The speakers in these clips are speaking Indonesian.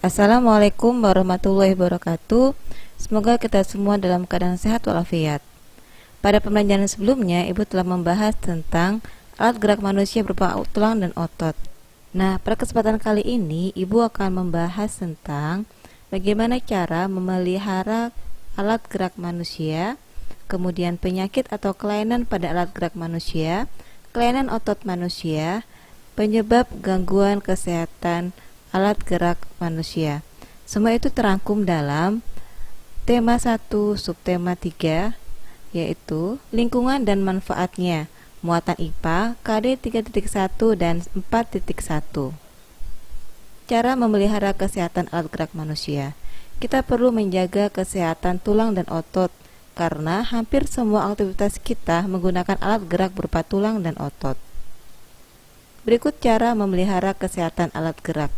Assalamualaikum warahmatullahi wabarakatuh. Semoga kita semua dalam keadaan sehat walafiat. Pada pembelajaran sebelumnya, Ibu telah membahas tentang alat gerak manusia berupa tulang dan otot. Nah, pada kesempatan kali ini, Ibu akan membahas tentang bagaimana cara memelihara alat gerak manusia, kemudian penyakit atau kelainan pada alat gerak manusia, kelainan otot manusia, penyebab gangguan kesehatan alat gerak manusia. Semua itu terangkum dalam tema 1 subtema 3, yaitu lingkungan dan manfaatnya, muatan IPA KD 3.1 dan 4.1. Cara memelihara kesehatan alat gerak manusia. Kita perlu menjaga kesehatan tulang dan otot karena hampir semua aktivitas kita menggunakan alat gerak berupa tulang dan otot. Berikut cara memelihara kesehatan alat gerak,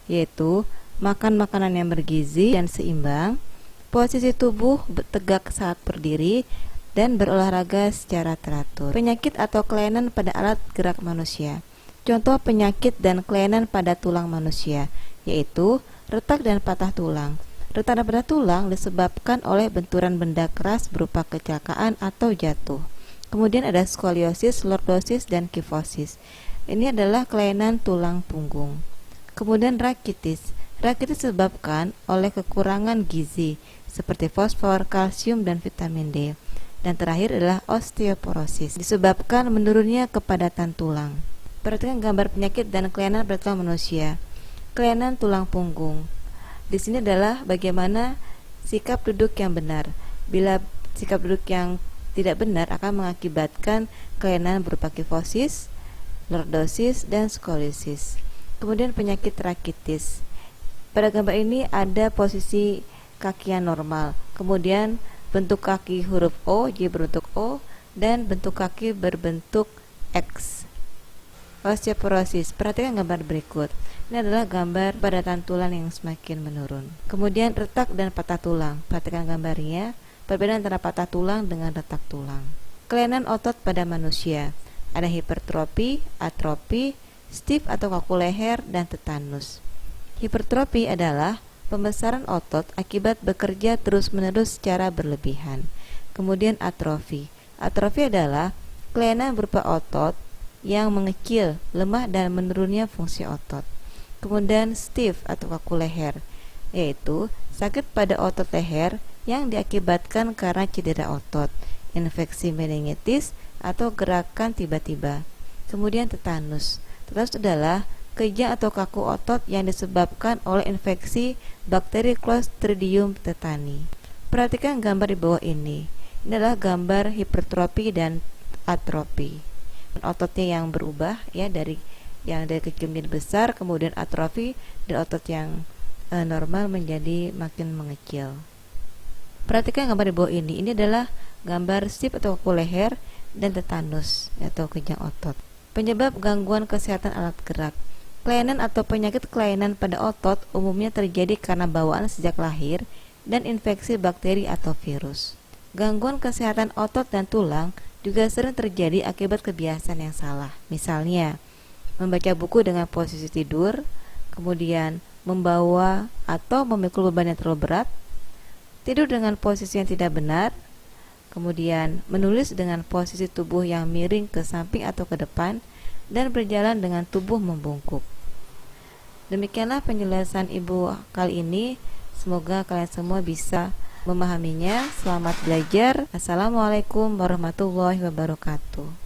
yaitu makan makanan yang bergizi dan seimbang, posisi tubuh tegak saat berdiri, dan berolahraga secara teratur. Penyakit atau kelainan pada alat gerak manusia. Contoh penyakit dan kelainan pada tulang manusia, yaitu retak dan patah tulang. Retak dan patah tulang disebabkan oleh benturan benda keras berupa kecelakaan atau jatuh. Kemudian ada skoliosis, lordosis, dan kifosis. Ini adalah kelainan tulang punggung. Kemudian rakitis. Rakitis disebabkan oleh kekurangan gizi seperti fosfor, kalsium, dan vitamin D. Dan terakhir adalah osteoporosis, disebabkan menurunnya kepadatan tulang. Perhatikan gambar penyakit dan kelainan pada tulang manusia. Kelainan tulang punggung. Di sini adalah bagaimana sikap duduk yang benar. Bila sikap duduk yang tidak benar akan mengakibatkan kelainan berupa kifosis, lordosis, dan skoliosis. Kemudian penyakit rakitis. Pada gambar ini ada posisi kaki yang normal, kemudian bentuk kaki huruf O, jadi berbentuk O, dan bentuk kaki berbentuk X. Osteoporosis. Perhatikan gambar berikut. Ini adalah gambar padatan tulang yang semakin menurun. Kemudian retak dan patah tulang. Perhatikan gambarnya, perbedaan antara patah tulang dengan retak tulang. Kelainan otot pada manusia. Ada hipertrofi, atrofi, stiff atau kaku leher, dan tetanus. Hipertrofi adalah pembesaran otot akibat bekerja terus-menerus secara berlebihan. Kemudian atrofi. Atrofi adalah kelainan berupa otot yang mengecil, lemah, dan menurunnya fungsi otot. Kemudian stiff atau kaku leher, yaitu sakit pada otot leher yang diakibatkan karena cedera otot, infeksi meningitis, atau gerakan tiba-tiba. Kemudian tetanus. Tetanus adalah kejang atau kaku otot yang disebabkan oleh infeksi bakteri Clostridium tetani. Perhatikan gambar di bawah ini. Ini adalah gambar hipertrofi dan atrofi. Ototnya yang berubah ya, dari kecil menjadi besar, kemudian atrofi, dan otot yang normal menjadi makin mengecil. Perhatikan gambar di bawah ini. Ini adalah gambar stiff atau kaku leher dan tetanus atau kejang otot. Penyebab gangguan kesehatan alat gerak. Kelainan atau penyakit kelainan pada otot umumnya terjadi karena bawaan sejak lahir dan infeksi bakteri atau virus. Gangguan kesehatan otot dan tulang juga sering terjadi akibat kebiasaan yang salah. Misalnya, membaca buku dengan posisi tidur, kemudian membawa atau memikul beban yang terlalu berat, tidur dengan posisi yang tidak benar, kemudian menulis dengan posisi tubuh yang miring ke samping atau ke depan, dan berjalan dengan tubuh membungkuk. Demikianlah penjelasan Ibu kali ini. Semoga kalian semua bisa memahaminya. Selamat belajar. Assalamualaikum warahmatullahi wabarakatuh.